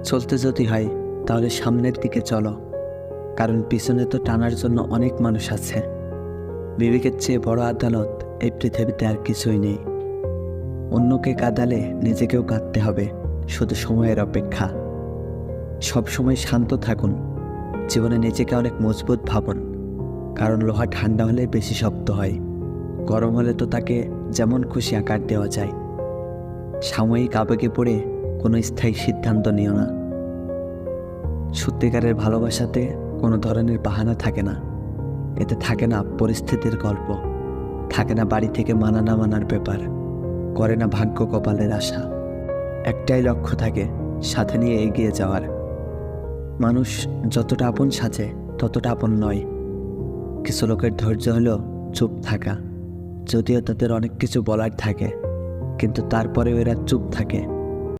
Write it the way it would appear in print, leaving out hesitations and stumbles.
চলতে যদি হয় তাহলে সামনের দিকে চলো, কারণ পিছনে তো টানার জন্য অনেক মানুষ আছে। বিবেকের চেয়ে বড় আদালত এই পৃথিবীতে আর কিছুই নেই। অন্যকে কাঁদালে নিজেকেও কাঁদতে হবে, শুধু সময়ের অপেক্ষা। সবসময় শান্ত থাকুন, জীবনে নিজেকে অনেক মজবুত ভাবুন, কারণ লোহা ঠান্ডা হলে বেশি শক্ত হয়, গরম হলে তো তাকে যেমন খুশি আকার দেওয়া যায়। সাময়িক আবেগে পড়ে কোনো স্থায়ী সিদ্ধান্ত নিও না। সত্যিকারের ভালোবাসাতে কোনো ধরনের বাহানা থাকে না। এতে থাকে না পরিস্থিতির গল্প, থাকে না বাড়ি থেকে মানা না মানার ব্যাপার, করে না ভাগ্য কপালের আশা। একটাই লক্ষ্য থাকে, সাথে নিয়ে এগিয়ে যাওয়ার। মানুষ যতটা আপন সাজে ততটা আপন নয়। কিছু লোকের ধৈর্য হলো চুপ থাকা, যদিও তাদের অনেক কিছু বলার থাকে, কিন্তু তারপরেও এরা চুপ থাকে।